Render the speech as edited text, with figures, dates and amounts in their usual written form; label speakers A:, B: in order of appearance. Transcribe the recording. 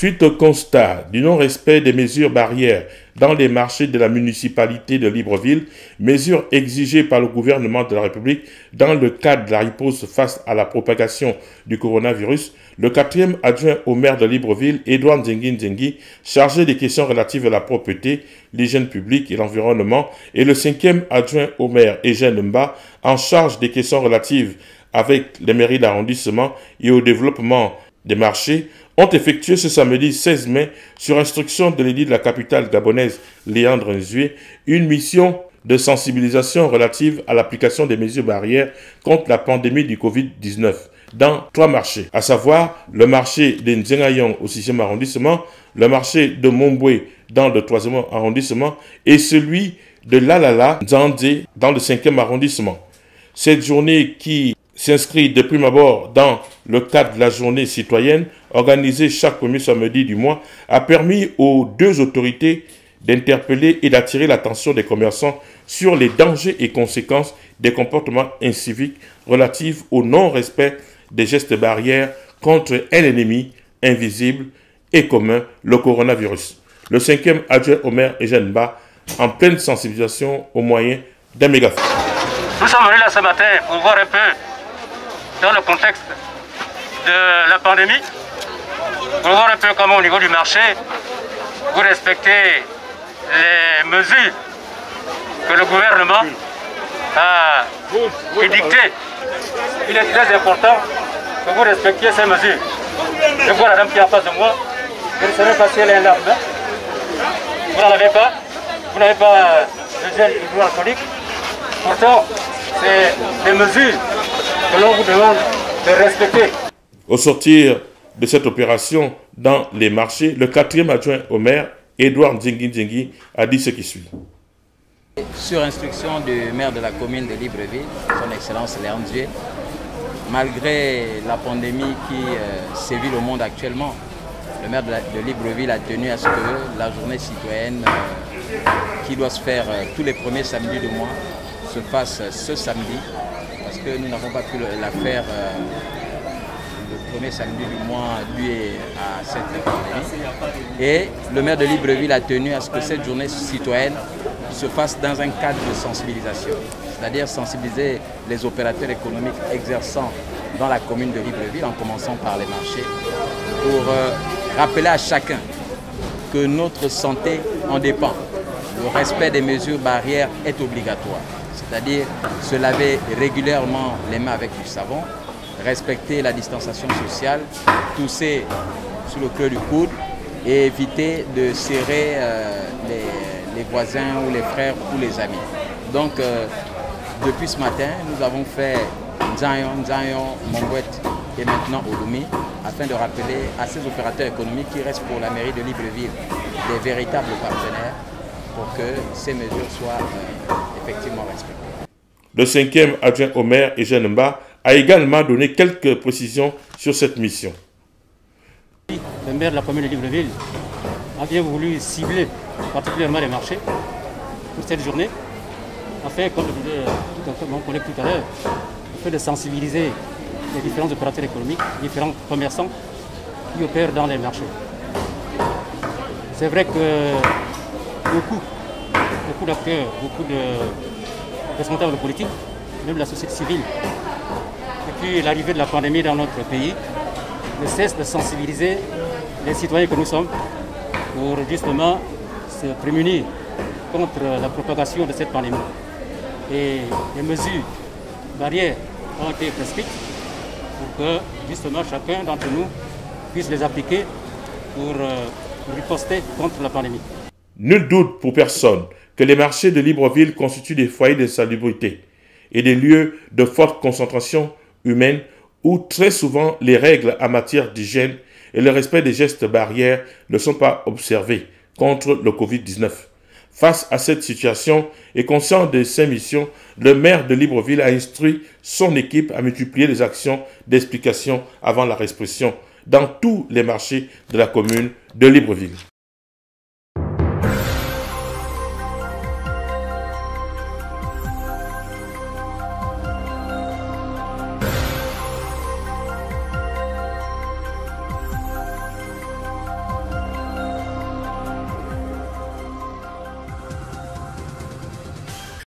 A: Suite au constat du non-respect des mesures barrières dans les marchés de la municipalité de Libreville, mesures exigées par le gouvernement de la République dans le cadre de la riposte face à la propagation du coronavirus, le 4e adjoint au maire de Libreville, Edouard Nzengi, chargé des questions relatives à la propreté, l'hygiène publique et l'environnement, et le 5e adjoint au maire, Eugène Mba, en charge des questions relatives avec les mairies d'arrondissement et au développement des marchés, ont effectué ce samedi 16 mai, sur instruction de l'édit de la capitale gabonaise Léandre Nzué, une mission de sensibilisation relative à l'application des mesures barrières contre la pandémie du Covid-19 dans 3 marchés, à savoir le marché de Nzengayong au 6e arrondissement, le marché de Mombwe dans le 3e arrondissement et celui de Lalala Nzandze dans le 5e arrondissement. Cette journée qui s'inscrit de prime abord dans le cadre de la journée citoyenne organisée chaque premier samedi du mois, a permis aux 2 autorités d'interpeller et d'attirer l'attention des commerçants sur les dangers et conséquences des comportements inciviques relatifs au non-respect des gestes barrières contre un ennemi invisible et commun, le coronavirus. Le 5e adjoint au maire Eugène Mba, en pleine sensibilisation au moyen d'un mégaphone.
B: Nous sommes venus là ce matin pour voir un peu dans le contexte de la pandémie, pour voir un peu comment au niveau du marché, vous respectez les mesures que le gouvernement a édictées. Il est très important que vous respectiez ces mesures. Je vois la dame qui est en face de moi, je ne sais même pas si elle est un arme. Vous n'en avez pas, vous n'avez pas de gel hydroalcoolique. Pourtant, c'est des mesures que l'on vous demande de respecter.
A: Au sortir de cette opération dans les marchés, le 4e adjoint au maire, Edouard Nzengi, a dit ce qui suit.
C: Sur instruction du maire de la commune de Libreville, son Excellence Léandre Nzué, malgré la pandémie qui sévit le monde actuellement, le maire de Libreville a tenu à ce que la journée citoyenne qui doit se faire tous les premiers samedis du mois se fasse ce samedi, parce que nous n'avons pas pu la faire le premier samedi du mois dû à cette pandémie. Et le maire de Libreville a tenu à ce que cette journée citoyenne se fasse dans un cadre de sensibilisation, c'est-à-dire sensibiliser les opérateurs économiques exerçant dans la commune de Libreville, en commençant par les marchés, pour rappeler à chacun que notre santé en dépend. Le respect des mesures barrières est obligatoire, c'est-à-dire se laver régulièrement les mains avec du savon, respecter la distanciation sociale, tousser sous le creux du coude et éviter de serrer les voisins ou les frères ou les amis. Donc, depuis ce matin, nous avons fait Nzayon, Mombwe et maintenant Olumi, afin de rappeler à ces opérateurs économiques qui restent pour la mairie de Libreville des véritables partenaires pour que ces mesures soient effectivement respectées.
A: Le 5e adjoint au maire, Eugène Mba, a également donné quelques précisions sur cette mission.
D: Le maire de la commune de Libreville a bien voulu cibler particulièrement les marchés pour cette journée, afin, comme mon collègue tout à l'heure, afin de sensibiliser les différents opérateurs économiques, différents commerçants qui opèrent dans les marchés. C'est vrai que beaucoup d'acteurs, beaucoup de responsables politiques, même la société civile, depuis l'arrivée de la pandémie dans notre pays, ne cessent de sensibiliser les citoyens que nous sommes pour justement se prémunir contre la propagation de cette pandémie. Et les mesures barrières ont été prescrites pour que justement chacun d'entre nous puisse les appliquer pour riposter contre la pandémie.
A: Nul doute pour personne que les marchés de Libreville constituent des foyers de salubrité et des lieux de forte concentration humaine où très souvent les règles en matière d'hygiène et le respect des gestes barrières ne sont pas observés contre le Covid-19. Face à cette situation et conscient de ses missions, le maire de Libreville a instruit son équipe à multiplier les actions d'explication avant la restriction dans tous les marchés de la commune de Libreville.